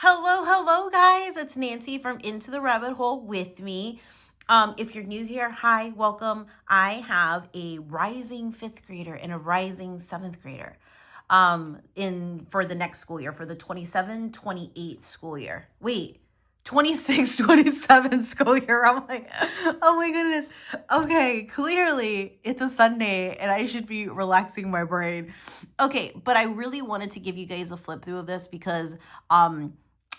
Hello, guys. It's Nancy from Into the Rabbit Hole with me. If you're new here, hi, welcome. I have a rising fifth grader and a rising seventh grader in for the next school year, for the 27-28 school year. Wait, 26-27 school year. I'm like, oh my goodness. Okay, clearly it's a Sunday and I should be relaxing my brain. Okay, but I really wanted to give you guys a flip through of this because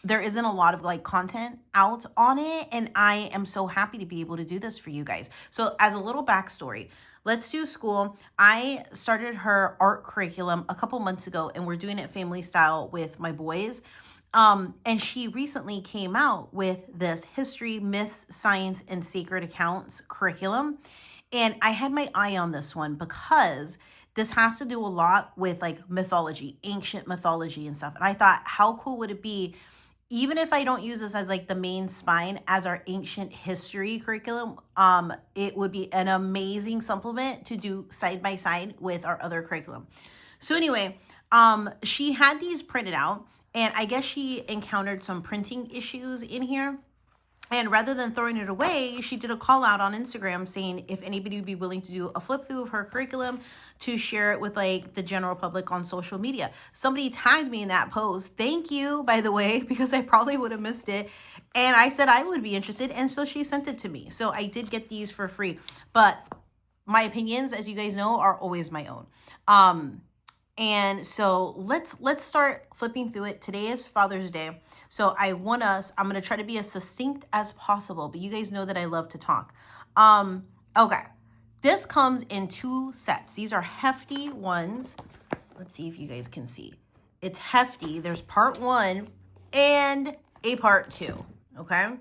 there isn't a lot of like content out on it, and I am so happy to be able to do this for you guys. So as a little backstory, let's do school. I started her art curriculum a couple months ago, and we're doing it family style with my boys. And she recently came out with this history, myths, science, and sacred accounts curriculum. And I had my eye on this one because this has to do a lot with like mythology, ancient mythology and stuff. And I thought, how cool would it be, even if I don't use this as like the main spine as our ancient history curriculum, it would be an amazing supplement to do side by side with our other curriculum. So anyway, she had these printed out, and I guess she encountered some printing issues in here. And rather than throwing it away, she did a call out on Instagram saying if anybody would be willing to do a flip through of her curriculum to share it with like the general public on social media. Somebody tagged me in that post. Thank you, by the way, because I probably would have missed it. And I said I would be interested. And so she sent it to me. So I did get these for free. But my opinions, as you guys know, are always my own. And so let's start flipping through it. Today is Father's Day. So I'm going to try to be as succinct as possible, but you guys know that I love to talk. Okay. This comes in two sets. These are hefty ones. Let's see if you guys can see. It's hefty. There's part 1 and a part 2. Okay.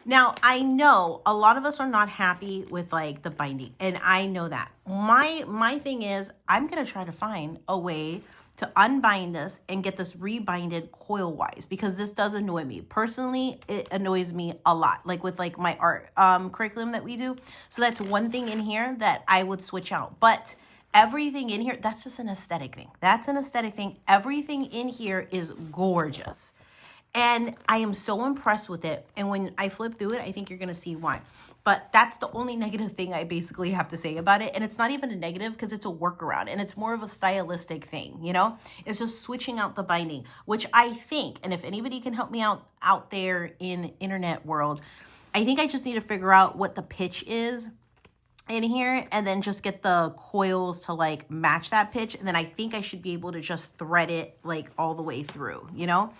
Now, I know a lot of us are not happy with like the binding, and I know that. My thing is I'm going to try to find a way to unbind this and get this rebinded coil wise, because this does annoy me. Personally, it annoys me a lot, like with like my art curriculum that we do. So that's one thing in here that I would switch out. But everything in here, that's just an aesthetic thing. That's an aesthetic thing. Everything in here is gorgeous. And I am so impressed with it. And when I flip through it, I think you're going to see why. But that's the only negative thing I basically have to say about it. And it's not even a negative because it's a workaround. And it's more of a stylistic thing, you know? It's just switching out the binding, which I think, and if anybody can help me out there in internet world, I think I just need to figure out what the pitch is in here and then just get the coils to like match that pitch. And then I think I should be able to just thread it like all the way through, you know?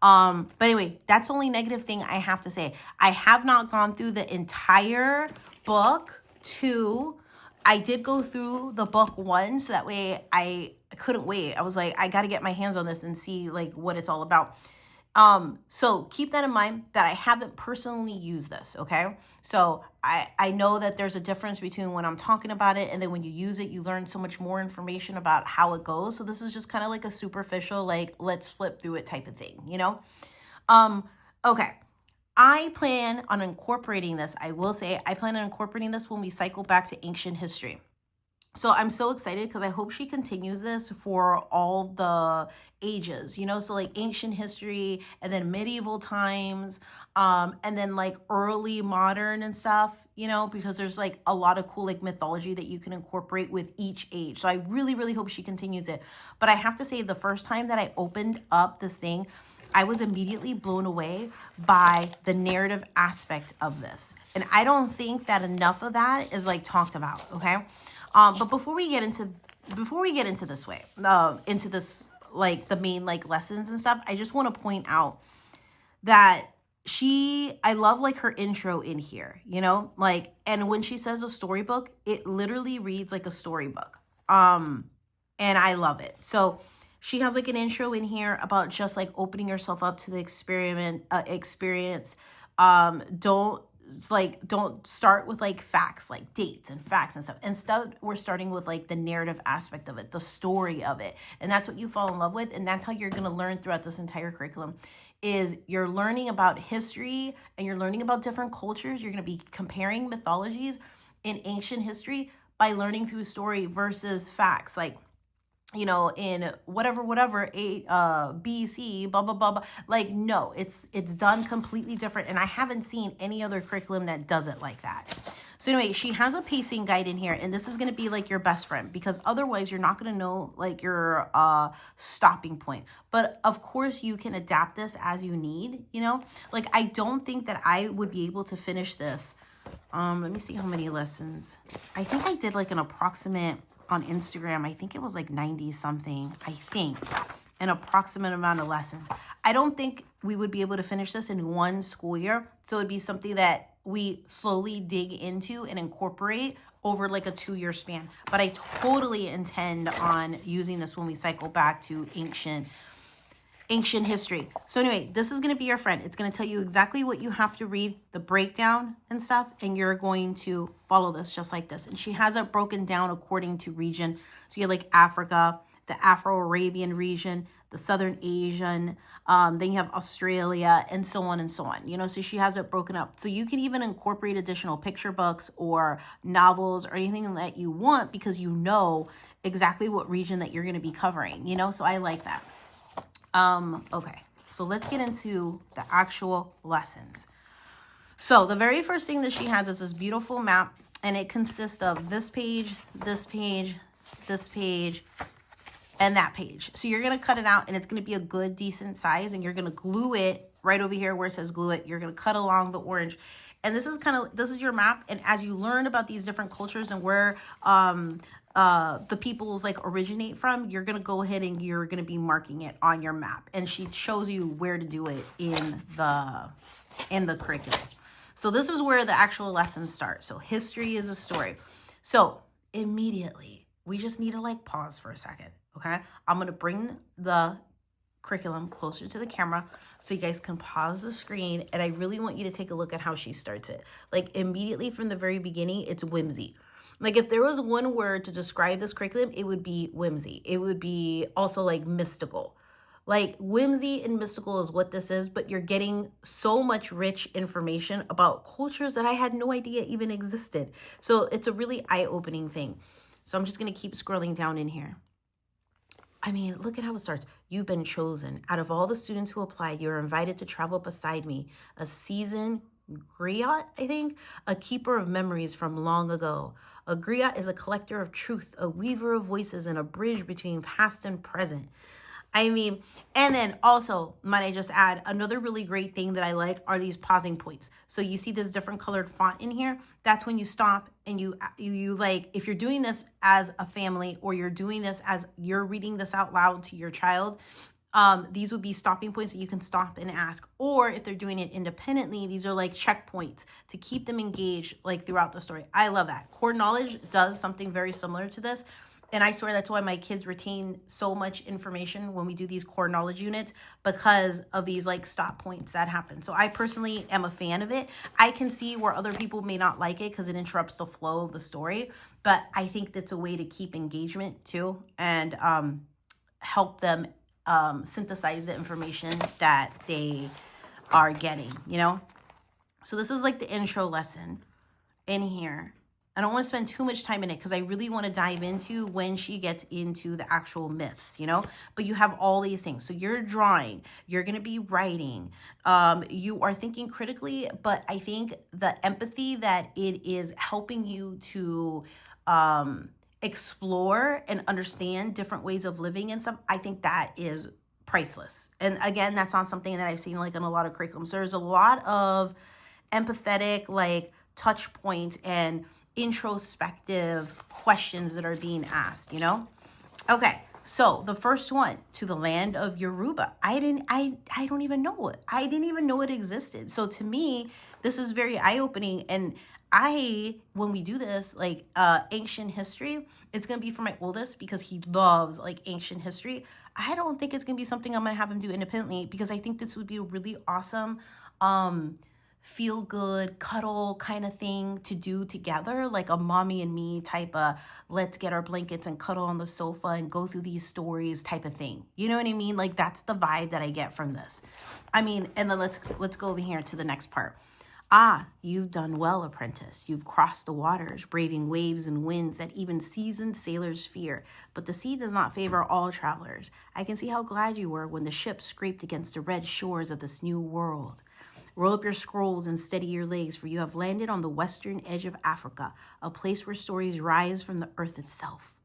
But anyway, that's the only negative thing I have to say. I have not gone through the entire book 2. I did go through the book 1, so that way I couldn't wait. I was like, I got to get my hands on this and see like what it's all about. So keep that in mind that I haven't personally used this, okay? So I know that there's a difference between when I'm talking about it and then when you use it, you learn so much more information about how it goes. So this is just kind of like a superficial, like, let's flip through it type of thing, you know? Okay. I plan on incorporating this. I will say I plan on incorporating this when we cycle back to ancient history. So I'm so excited because I hope she continues this for all the ages, you know, so like ancient history and then medieval times, and then like early modern and stuff, you know, because there's like a lot of cool like mythology that you can incorporate with each age. So I really, really hope she continues it. But I have to say, the first time that I opened up this thing, I was immediately blown away by the narrative aspect of this. And I don't think that enough of that is like talked about, okay? But before we get into this way, into this like the main like lessons and stuff, I just want to point out that I love like her intro in here, you know, like, and when she says a storybook, it literally reads like a storybook. And I love it. So she has like an intro in here about just like opening yourself up to the experience. Don't start with like facts, like dates and facts and stuff. Instead, we're starting with like the narrative aspect of it, the story of it. And that's what you fall in love with. And that's how you're going to learn throughout this entire curriculum, is you're learning about history and you're learning about different cultures. You're going to be comparing mythologies in ancient history by learning through story versus facts. Like, you know, in whatever BC, blah blah blah blah. Like, no, it's done completely different, and I haven't seen any other curriculum that does it like that. So anyway, she has a pacing guide in here, and this is going to be like your best friend, because otherwise you're not going to know like your stopping point. But of course you can adapt this as you need, you know. Like, I don't think that I would be able to finish this. Let me see how many lessons. I think I did like an approximate on Instagram. I think it was like 90 something, I think, an approximate amount of lessons. I don't think we would be able to finish this in one school year. So it'd be something that we slowly dig into and incorporate over like a 2-year span. But I totally intend on using this when we cycle back to ancient history. So anyway, this is going to be your friend. It's going to tell you exactly what you have to read, the breakdown and stuff, and you're going to follow this just like this. And she has it broken down according to region. So you have like Africa, the Afro-Arabian region, the Southern Asian, then you have Australia, and so on and so on. You know, so she has it broken up. So you can even incorporate additional picture books or novels or anything that you want, because you know exactly what region that you're going to be covering, you know? So I like that. Okay, so let's get into the actual lessons. So the very first thing that she has is this beautiful map, and it consists of this page, this page, this page, and that page. So you're going to cut it out, and it's going to be a good, decent size, and you're going to glue it right over here where it says glue it. You're going to cut along the orange. And this is your map. And as you learn about these different cultures and where, the peoples like originate from, you're going to go ahead and you're going to be marking it on your map. And she shows you where to do it in the curriculum. So this is where the actual lessons start. So history is a story. So immediately we just need to like pause for a second. Okay. I'm going to bring the curriculum closer to the camera so you guys can pause the screen. And I really want you to take a look at how she starts it. Like, immediately from the very beginning, it's whimsy. Like, if there was one word to describe this curriculum, it would be whimsy. It would be also like mystical. Like, whimsy and mystical is what this is, but you're getting so much rich information about cultures that I had no idea even existed. So it's a really eye-opening thing. So I'm just going to keep scrolling down in here. I mean, look at how it starts. You've been chosen. Out of all the students who applied, you're invited to travel beside me, a seasoned griot, I think, a keeper of memories from long ago. A griot is a collector of truth, a weaver of voices, and a bridge between past and present. I mean, and then also, might I just add, another really great thing that I like are these pausing points. So you see this different colored font in here. That's when you stop and you like, if you're doing this as a family, or you're doing this as you're reading this out loud to your child, these would be stopping points that you can stop and ask. Or if they're doing it independently, these are like checkpoints to keep them engaged like throughout the story. I love that. Core knowledge does something very similar to this. And I swear that's why my kids retain so much information when we do these core knowledge units, because of these like stop points that happen. So I personally am a fan of it. I can see where other people may not like it because it interrupts the flow of the story, but I think that's a way to keep engagement too, and help them synthesize the information that they are getting, you know? So this is like the intro lesson in here. I don't want to spend too much time in it because I really want to dive into when she gets into the actual myths, you know? But you have all these things. So you're drawing, you're going to be writing, you are thinking critically, but I think the empathy that it is helping you to explore and understand different ways of living and stuff, I think that is priceless. And again, that's not something that I've seen like in a lot of curriculums. There's a lot of empathetic like touch points and introspective questions that are being asked, you know? Okay, so the first one, to the land of Yoruba. I don't even know it. I didn't even know it existed. So to me, this is very eye-opening. And when we do this, like ancient history, it's going to be for my oldest because he loves like ancient history. I don't think it's going to be something I'm going to have him do independently, because I think this would be a really awesome, feel good, cuddle kind of thing to do together, like a mommy and me type of let's get our blankets and cuddle on the sofa and go through these stories type of thing. You know what I mean? Like, that's the vibe that I get from this. I mean, and then let's go over here to the next part. Ah, you've done well, apprentice. You've crossed the waters, braving waves and winds that even seasoned sailors fear. But the sea does not favor all travelers. I can see how glad you were when the ship scraped against the red shores of this new world. Roll up your scrolls and steady your legs, for you have landed on the western edge of Africa, a place where stories rise from the earth itself.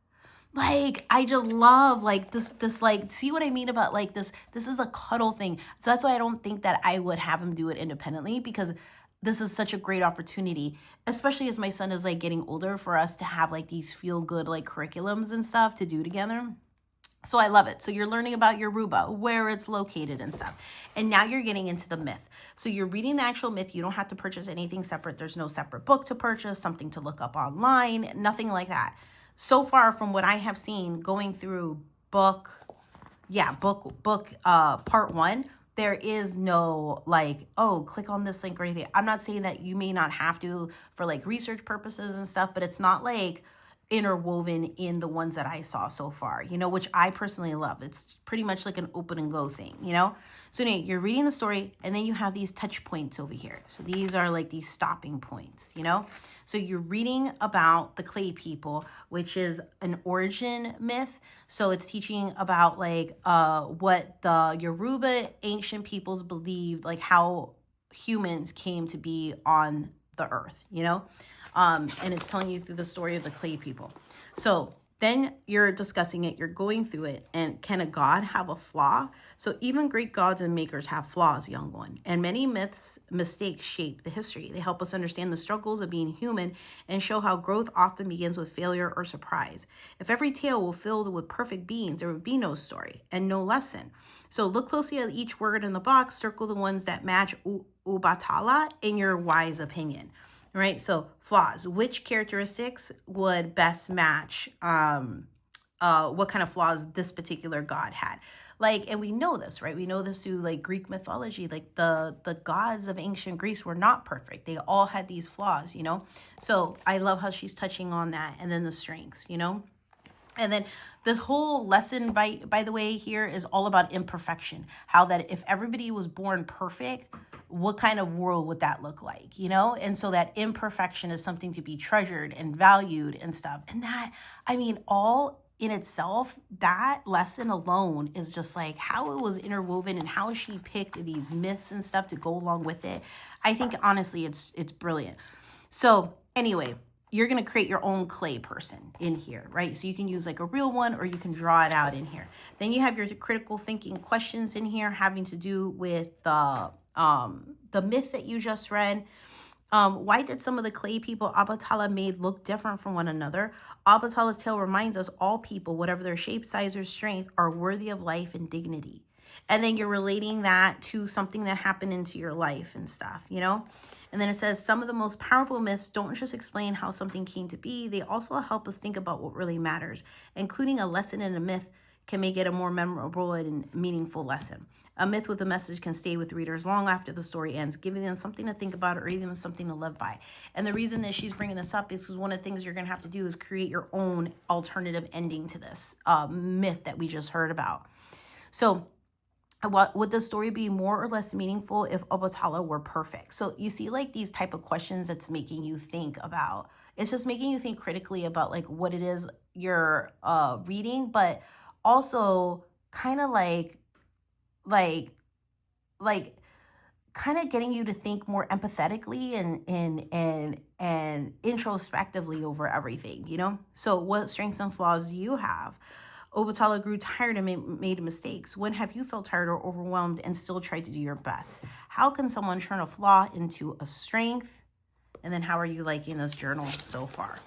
Like, I just love like this like, see what I mean about like this is a cuddle thing. So that's why I don't think that I would have him do it independently, because this is such a great opportunity, especially as my son is like getting older, for us to have like these feel good like curriculums and stuff to do together. So I love it. So you're learning about Yoruba, where it's located and stuff. And now you're getting into the myth. So you're reading the actual myth. You don't have to purchase anything separate. There's no separate book to purchase, something to look up online, nothing like that. So far from what I have seen going through book part 1, there is no like, oh, click on this link or anything. I'm not saying that you may not have to for like research purposes and stuff, but it's not like interwoven in the ones that I saw so far, which I personally love. It's pretty much like an open and go thing. So anyway, you're reading the story, and then you have these touch points over here. So these are like these stopping points, So you're reading about the clay people, which is an origin myth. So it's teaching about like what the Yoruba ancient peoples believed, like how humans came to be on the earth, and it's telling you through the story of the clay people. So then you're discussing it, you're going through it, and can a god have a flaw? So even great gods and makers have flaws, young one. And many mistakes shape the history. They help us understand the struggles of being human and show how growth often begins with failure or surprise. If every tale were filled with perfect beings, there would be no story and no lesson. So look closely at each word in the box, circle the ones that match Ubatala in your wise opinion. Right? So flaws, which characteristics would best match what kind of flaws this particular god had? Like, and we know this, right? We know this through like Greek mythology. Like the gods of ancient Greece were not perfect. They all had these flaws, So I love how she's touching on that. And then the strengths, And then this whole lesson, by the way, here is all about imperfection. How that if everybody was born perfect, what kind of world would that look like, And so that imperfection is something to be treasured and valued and stuff. And that, all in itself, that lesson alone is just like how it was interwoven and how she picked these myths and stuff to go along with it. I think, honestly, it's brilliant. So anyway, you're going to create your own clay person in here, right? So you can use like a real one, or you can draw it out in here. Then you have your critical thinking questions in here having to do with the myth that you just read. Why did some of the clay people Abatala made look different from one another? Abatala's tale reminds us all people, whatever their shape, size, or strength, are worthy of life and dignity. And then you're relating that to something that happened into your life and stuff, And then it says some of the most powerful myths don't just explain how something came to be, they also help us think about what really matters. Including a lesson in a myth can make it a more memorable and meaningful lesson. A myth with a message can stay with readers long after the story ends, giving them something to think about or even something to live by. And the reason that she's bringing this up is because one of the things you're going to have to do is create your own alternative ending to this myth that we just heard about. So would the story be more or less meaningful if Obatala were perfect? So you see like these type of questions that's making you think about, it's just making you think critically about like what it is you're reading, but also kind of like kind of getting you to think more empathetically and introspectively over everything, So what strengths and flaws do you have? Obatala grew tired and made mistakes. When have you felt tired or overwhelmed and still tried to do your best? How can someone turn a flaw into a strength? And then how are you liking this journal so far?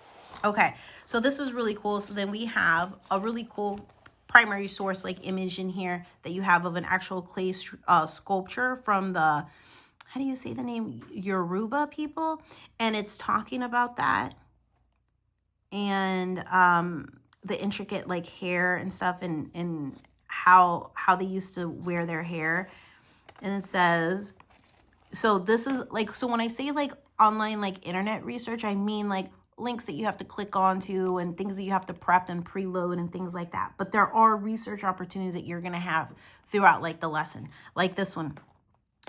Okay, so this is really cool. So then we have a really cool primary source like image in here that you have of an actual clay sculpture from the, how do you say the name? Yoruba people. And it's talking about that. And the intricate like hair and stuff and how they used to wear their hair. And it says, so this is like, so when I say like online like internet research, I mean like links that you have to click onto and things that you have to prep and preload and things like that. But there are research opportunities that you're going to have throughout like the lesson, like this one.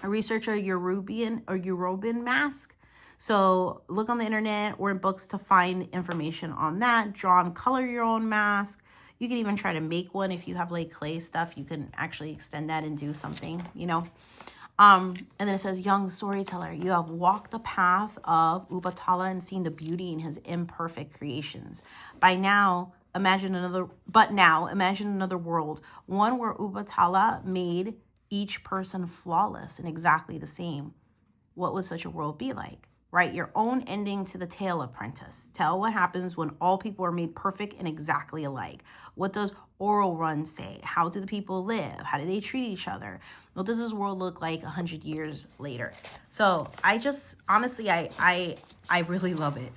research a Yoruban mask. So look on the internet or in books to find information on that. Draw and color your own mask. You can even try to make one if you have like clay stuff. You can actually extend that and do something, you know. And then it says, young storyteller, you have walked the path of Ubatala and seen the beauty in his imperfect creations. Now imagine another world, one where Ubatala made each person flawless and exactly the same. What would such a world be like? Write your own ending to the tale, apprentice. Tell what happens when all people are made perfect and exactly alike. What does Oral Run say? How do the people live? How do they treat each other? What does this world look like 100 years later? So I just, honestly, I really love it.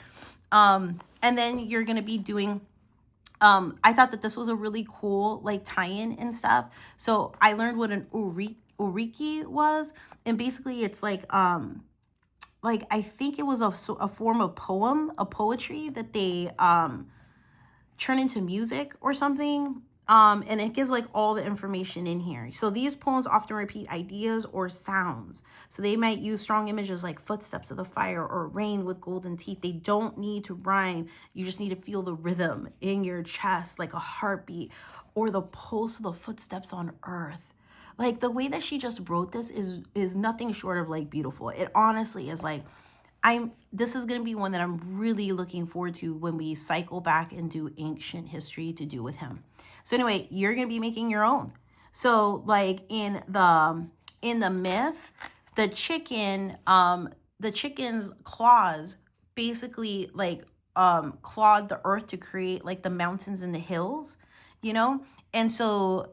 And then you're going to be doing, I thought that this was a really cool like tie-in and stuff. So I learned what an uriki was. And basically it's like I think it was a form of poetry that they turn into music or something. And it gives like all the information in here. So these poems often repeat ideas or sounds. So they might use strong images like footsteps of the fire or rain with golden teeth. They don't need to rhyme. You just need to feel the rhythm in your chest, like a heartbeat, or the pulse of the footsteps on earth. Like the way that she just wrote this is nothing short of like beautiful. It honestly is like, this is going to be one that I'm really looking forward to when we cycle back and do ancient history to do with him. So anyway, you're going to be making your own. So like in the myth, the chicken's claws basically like clawed the earth to create like the mountains and the hills, you know? And so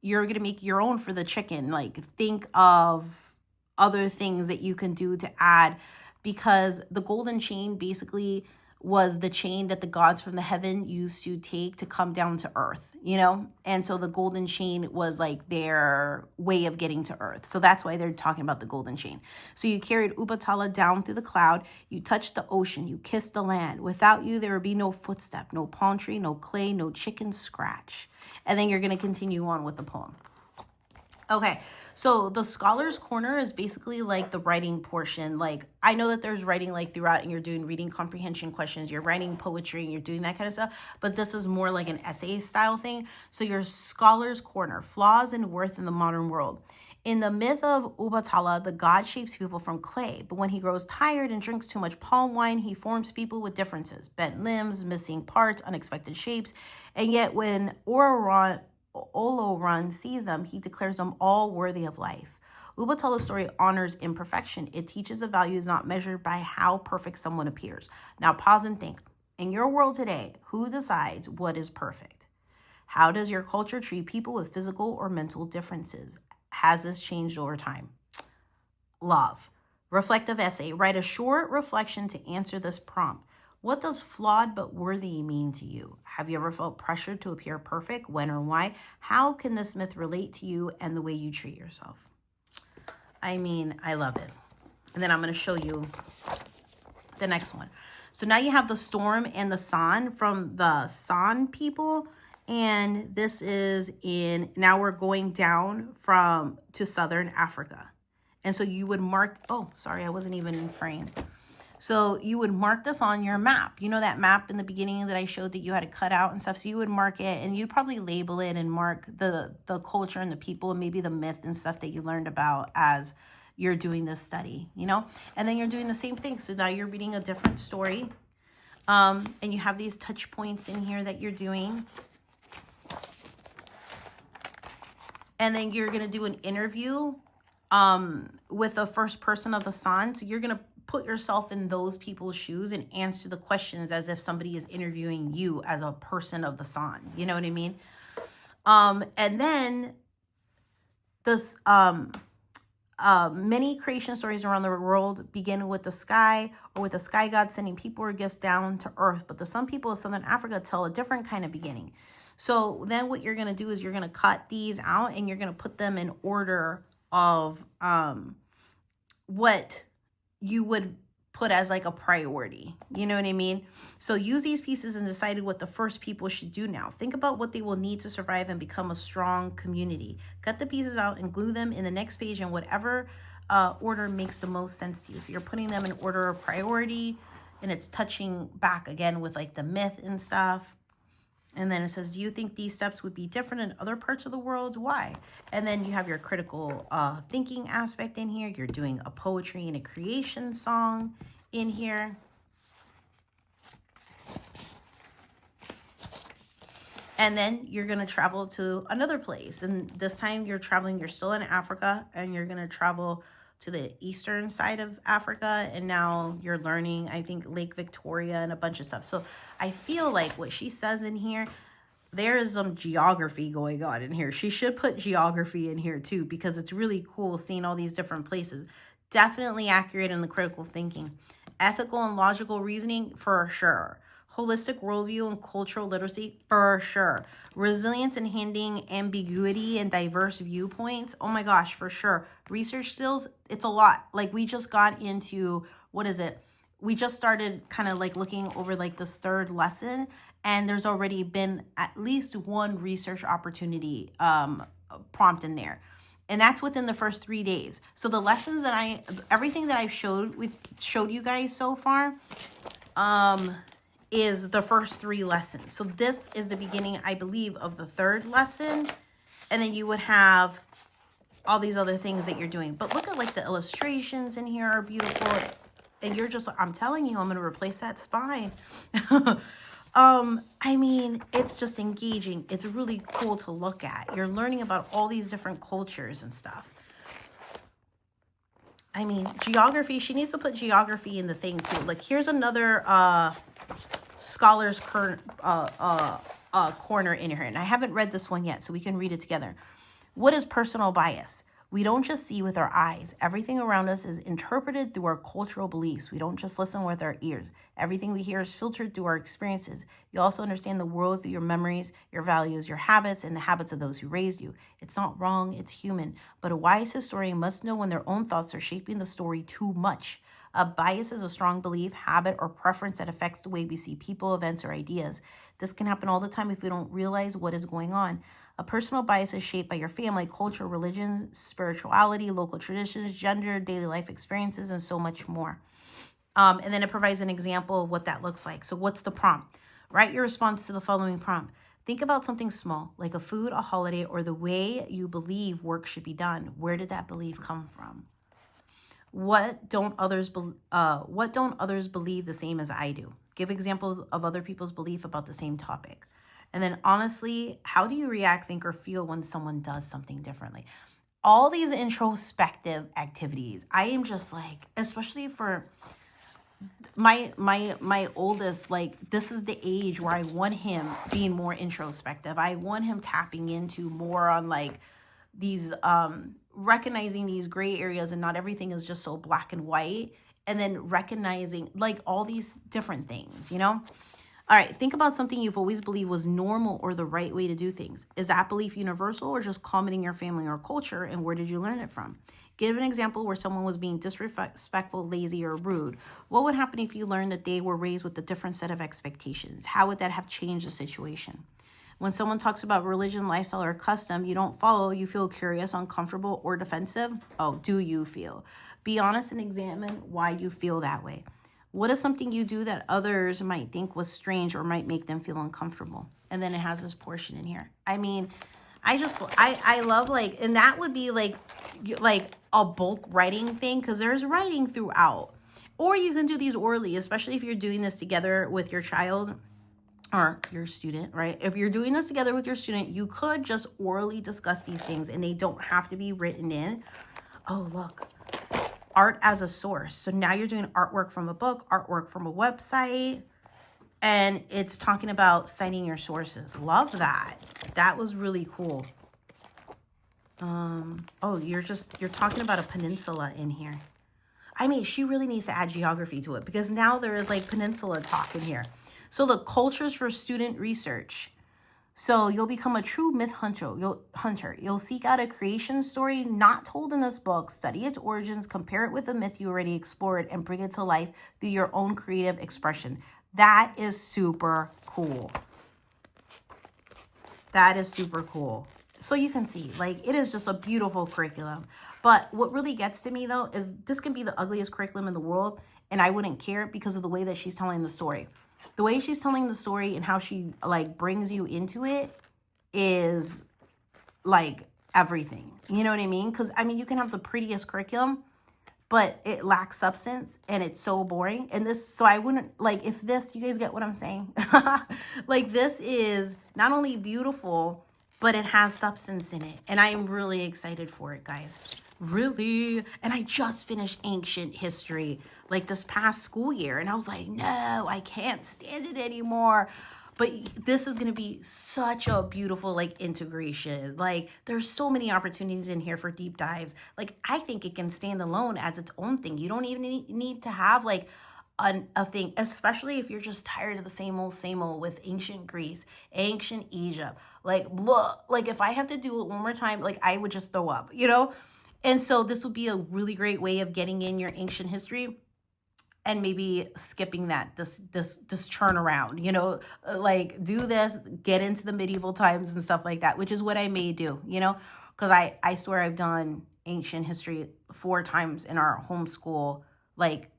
you're going to make your own for the chicken. Like think of other things that you can do to add, because the golden chain basically was the chain that the gods from the heaven used to take to come down to earth, you know? And so the golden chain was like their way of getting to earth. So that's why they're talking about the golden chain. So you carried Ubatala down through the cloud, you touched the ocean, you kissed the land. Without you, there would be no footstep, no palm tree, no clay, no chicken scratch. And then you're going to continue on with the poem. Okay, so the Scholar's Corner is basically like the writing portion. Like I know that there's writing like throughout and you're doing reading comprehension questions, you're writing poetry and you're doing that kind of stuff, but this is more like an essay style thing. So your Scholar's Corner, flaws and worth in the modern world. In the myth of Ubatala, the god shapes people from clay, but when he grows tired and drinks too much palm wine, he forms people with differences, bent limbs, missing parts, unexpected shapes. And yet when Olorun sees them, he declares them all worthy of life. Ubatala's story honors imperfection. It teaches the value is not measured by how perfect someone appears. Now pause and think. In your world today, who decides what is perfect? How does your culture treat people with physical or mental differences? Has this changed over time? Love. Reflective essay. Write a short reflection to answer this prompt. What does flawed but worthy mean to you? Have you ever felt pressured to appear perfect? When or why? How can this myth relate to you and the way you treat yourself? I mean, I love it. And then I'm going to show you the next one. So now you have the storm and the San from the San people. And this is now we're going down to Southern Africa. And so you would mark, oh, sorry, I wasn't even in frame. So you would mark this on your map. You know that map in the beginning that I showed that you had to cut out and stuff? So you would mark it and you'd probably label it and mark the culture and the people and maybe the myth and stuff that you learned about as you're doing this study, you know? And then you're doing the same thing. So now you're reading a different story. And you have these touch points in here that you're doing. And then you're going to do an interview with the first person of the San. So you're going to put yourself in those people's shoes and answer the questions as if somebody is interviewing you as a person of the San. You know what I mean? And then this many creation stories around the world begin with the sky or with the sky god sending people or gifts down to earth. But the Sun people of Southern Africa tell a different kind of beginning. So then what you're going to do is you're going to cut these out and you're going to put them in order of what you would put as like a priority. You know what I mean? So use these pieces and decide what the first people should do now. Think about what they will need to survive and become a strong community. Cut the pieces out and glue them in the next page in whatever order makes the most sense to you. So you're putting them in order of priority, and it's touching back again with like the myth and stuff. And then it says, do you think these steps would be different in other parts of the world? Why? And then you have your critical thinking aspect in here. You're doing a poetry and a creation song in here. And then you're going to travel to another place. And this time you're traveling, you're still in Africa, and you're going to travel to the eastern side of Africa. And now you're learning, I think, Lake Victoria and a bunch of stuff. So I feel like what she says in here, there is some geography going on in here. She should put geography in here too, because it's really cool seeing all these different places. Definitely accurate in the critical thinking. Ethical and logical reasoning, for sure. Holistic worldview and cultural literacy, for sure. Resilience in handling ambiguity and diverse viewpoints, oh my gosh, for sure. Research skills, it's a lot. Like we just got into, what is it? We just started kind of like looking over like this third lesson, and there's already been at least one research opportunity prompt in there. And that's within the first 3 days. So the lessons that everything that I've showed you guys so far, is the first 3 lessons. So this is the beginning, I believe, of the third lesson. And then you would have all these other things that you're doing. But look at like the illustrations in here are beautiful. And you're just, I'm telling you, I'm going to replace that spine. I mean, it's just engaging. It's really cool to look at. You're learning about all these different cultures and stuff. I mean, geography, she needs to put geography in the thing too. Like here's another scholar's corner in here, and I haven't read this one yet, so we can read it together. What is personal bias? We don't just see with our eyes. Everything around us is interpreted through our cultural beliefs. We don't just listen with our ears. Everything we hear is filtered through our experiences. You also understand the world through your memories, your values, your habits, and the habits of those who raised you. It's not wrong, it's human. But a wise historian must know when their own thoughts are shaping the story too much. A bias is a strong belief, habit, or preference that affects the way we see people, events, or ideas. This can happen all the time if we don't realize what is going on. A personal bias is shaped by your family, culture, religion, spirituality, local traditions, gender, daily life experiences, and so much more. And then it provides an example of what that looks like. So what's the prompt? Write your response to the following prompt. Think about something small, like a food, a holiday, or the way you believe work should be done. Where did that belief come from? What don't others believe the same as I do? Give examples of other people's belief about the same topic. And then honestly, how do you react, think, or feel when someone does something differently? All these introspective activities, I am just like, especially for my oldest, like this is the age where I want him being more introspective. I want him tapping into more on like these recognizing these gray areas, and not everything is just so black and white, and then recognizing like all these different things, you know? All right, think about something you've always believed was normal or the right way to do things. Is that belief universal or just common in your family or culture, and where did you learn it from? Give an example where someone was being disrespectful, lazy, or rude. What would happen if you learned that they were raised with a different set of expectations? How would that have changed the situation? When someone talks about religion, lifestyle, or custom you don't follow, you feel curious, uncomfortable, or defensive. Oh, do you feel? Be honest and examine why you feel that way. What is something you do that others might think was strange or might make them feel uncomfortable? And then it has this portion in here. I mean, I love like, and that would be like a bulk writing thing, because there's writing throughout. Or you can do these orally, especially if you're doing this together with your child or your student, right? If you're doing this together with your student, you could just orally discuss these things and they don't have to be written in. Oh, look. Art as a source. So now you're doing artwork from a book, artwork from a website, and it's talking about citing your sources. Love that. That was really cool. Oh, you're talking about a peninsula in here. I mean, she really needs to add geography to it, because now there is like peninsula talk in here. So the cultures for student research. So you'll become a true myth hunter. You'll seek out a creation story not told in this book, study its origins, compare it with a myth you already explored, and bring it to life through your own creative expression. That is super cool. That is super cool. So you can see, like, it is just a beautiful curriculum. But what really gets to me, though, is this can be the ugliest curriculum in the world, and I wouldn't care because of the way that she's telling the story. The way she's telling the story and how she, like, brings you into it is, like, everything. You know what I mean? Because, I mean, you can have the prettiest curriculum, but it lacks substance and it's so boring. And this, so I wouldn't, like, if this, you guys get what I'm saying? Like, this is not only beautiful, but it has substance in it. And I am really excited for it, guys. Really. And I just finished ancient history like this past school year. And I was like, no, I can't stand it anymore. But this is going to be such a beautiful, like, integration. Like, there's so many opportunities in here for deep dives. Like, I think it can stand alone as its own thing. You don't even need to have, like, a thing, especially if you're just tired of the same old with ancient Greece, ancient Egypt. Like, look, like, if I have to do it one more time, like, I would just throw up, you know? And so this would be a really great way of getting in your ancient history and maybe skipping this turnaround, you know, like, do this, get into the medieval times and stuff like that, which is what I may do, you know, because I swear I've done ancient history 4 times in our homeschool, like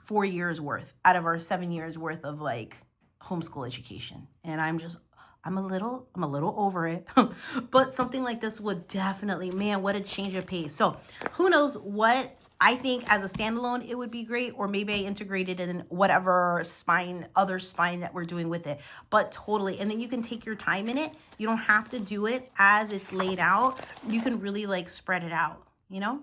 4 years worth out of our 7 years worth of, like, homeschool education. And I'm a little over it, but something like this would definitely, man, what a change of pace. So who knows what, I think as a standalone, it would be great, or maybe I integrate it in whatever other spine that we're doing with it, but totally. And then you can take your time in it. You don't have to do it as it's laid out. You can really, like, spread it out, you know,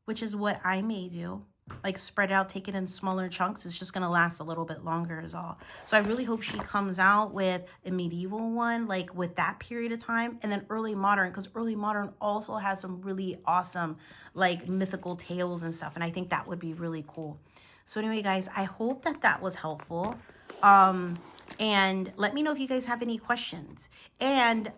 which is what I may do. Like, spread out, take it in smaller chunks. It's just going to last a little bit longer is all. So I really hope she comes out with a medieval one, like, with that period of time, and then early modern, because early modern also has some really awesome, like, mythical tales and stuff. And I think that would be really cool. So anyway, guys, I hope that was helpful. And let me know if you guys have any questions. And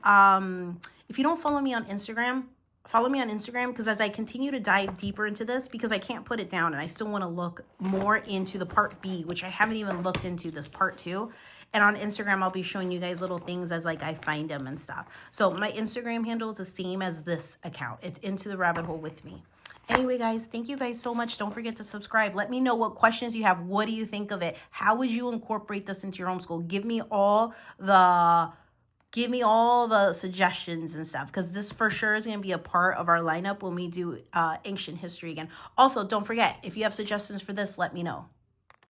if you don't follow me on Instagram, follow me on Instagram, because as I continue to dive deeper into this, because I can't put it down and I still want to look more into the part B, which I haven't even looked into, this part 2. And on Instagram, I'll be showing you guys little things as, like, I find them and stuff. So my Instagram handle is the same as this account. It's Into the Rabbit Hole with me. Anyway, guys, thank you guys so much. Don't forget to subscribe. Let me know what questions you have. What do you think of it? How would you incorporate this into your homeschool? Give me all the suggestions and stuff, because this for sure is going to be a part of our lineup when we do ancient history again. Also, don't forget, if you have suggestions for this, let me know.